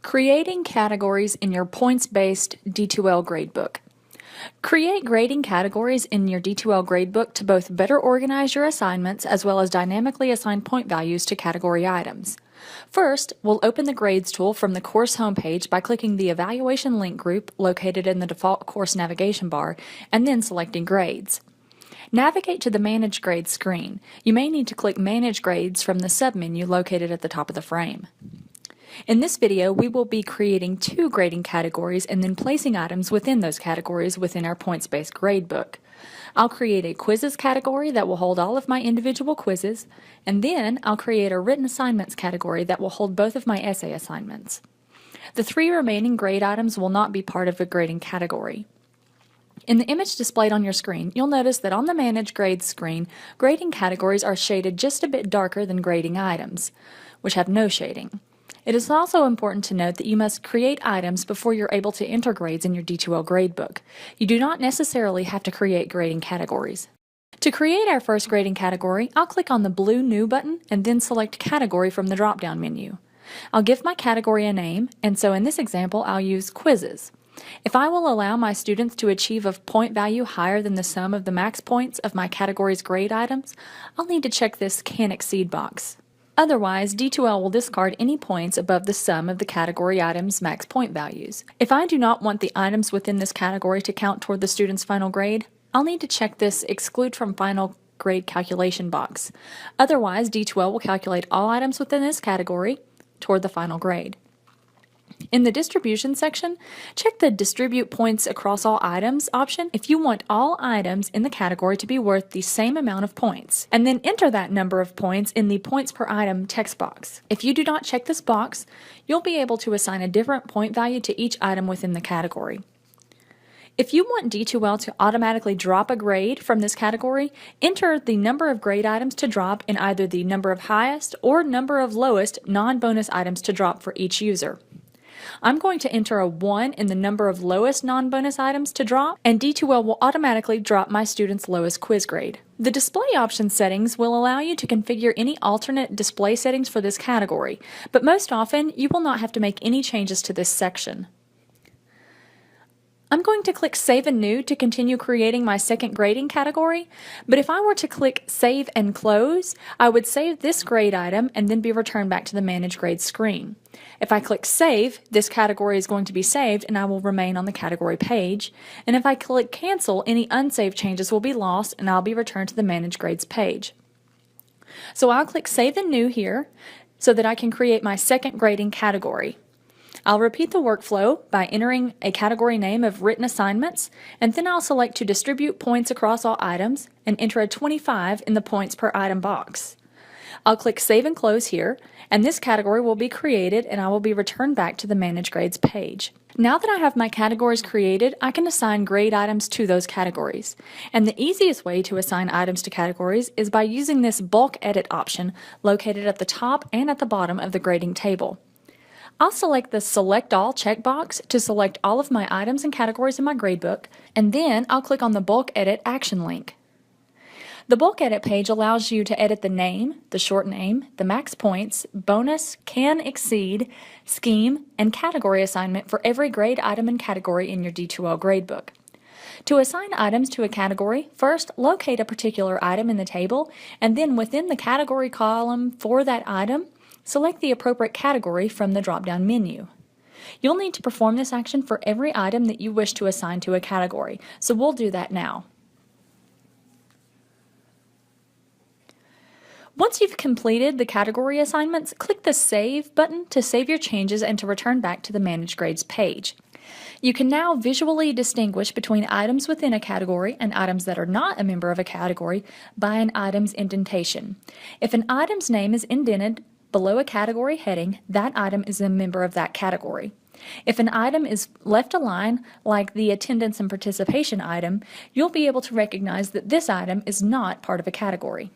Creating categories in your points-based D2L gradebook. Create grading categories in your D2L gradebook to both better organize your assignments as well as dynamically assign point values to category items. First, we'll open the Grades tool from the course homepage by clicking the Evaluation link group located in the default course navigation bar and then selecting Grades. Navigate to the Manage Grades screen. You may need to click Manage Grades from the submenu located at the top of the frame. In this video, we will be creating two grading categories and then placing items within those categories within our points-based gradebook. I'll create a quizzes category that will hold all of my individual quizzes, and then I'll create a written assignments category that will hold both of my essay assignments. The three remaining grade items will not be part of a grading category. In the image displayed on your screen, you'll notice that on the Manage Grades screen, grading categories are shaded just a bit darker than grading items, which have no shading. It is also important to note that you must create items before you're able to enter grades in your D2L gradebook. You do not necessarily have to create grading categories. To create our first grading category, I'll click on the blue New button and then select Category from the drop-down menu. I'll give my category a name, and so in this example I'll use Quizzes. If I will allow my students to achieve a point value higher than the sum of the max points of my category's grade items, I'll need to check this Can Exceed box. Otherwise, D2L will discard any points above the sum of the category items' max point values. If I do not want the items within this category to count toward the student's final grade, I'll need to check this Exclude from Final Grade Calculation box. Otherwise, D2L will calculate all items within this category toward the final grade. In the distribution section, check the Distribute Points Across All Items option if you want all items in the category to be worth the same amount of points, and then enter that number of points in the Points per Item text box. If you do not check this box, you'll be able to assign a different point value to each item within the category. If you want D2L to automatically drop a grade from this category, enter the number of grade items to drop in either the number of highest or number of lowest non-bonus items to drop for each user. I'm going to enter a 1 in the number of lowest non-bonus items to drop, and D2L will automatically drop my student's lowest quiz grade. The display options settings will allow you to configure any alternate display settings for this category, but most often you will not have to make any changes to this section. I'm going to click Save and New to continue creating my second grading category, but if I were to click Save and Close, I would save this grade item and then be returned back to the Manage Grades screen. If I click Save, this category is going to be saved and I will remain on the category page, and if I click Cancel, any unsaved changes will be lost and I'll be returned to the Manage Grades page. So I'll click Save and New here so that I can create my second grading category. I'll repeat the workflow by entering a category name of Written Assignments, and then I'll select to distribute points across all items and enter a 25 in the Points per Item box. I'll click Save and Close here, and this category will be created and I will be returned back to the Manage Grades page. Now that I have my categories created, I can assign grade items to those categories. And the easiest way to assign items to categories is by using this Bulk Edit option located at the top and at the bottom of the grading table. I'll select the Select All checkbox to select all of my items and categories in my gradebook, and then I'll click on the Bulk Edit action link. The Bulk Edit page allows you to edit the name, the short name, the max points, bonus, can exceed, scheme, and category assignment for every grade item and category in your D2L gradebook. To assign items to a category, first locate a particular item in the table, and then within the category column for that item, select the appropriate category from the drop-down menu. You'll need to perform this action for every item that you wish to assign to a category, so we'll do that now. Once you've completed the category assignments, click the Save button to save your changes and to return back to the Manage Grades page. You can now visually distinguish between items within a category and items that are not a member of a category by an item's indentation. If an item's name is indented below a category heading, that item is a member of that category. If an item is left aligned, like the Attendance and Participation item, you'll be able to recognize that this item is not part of a category.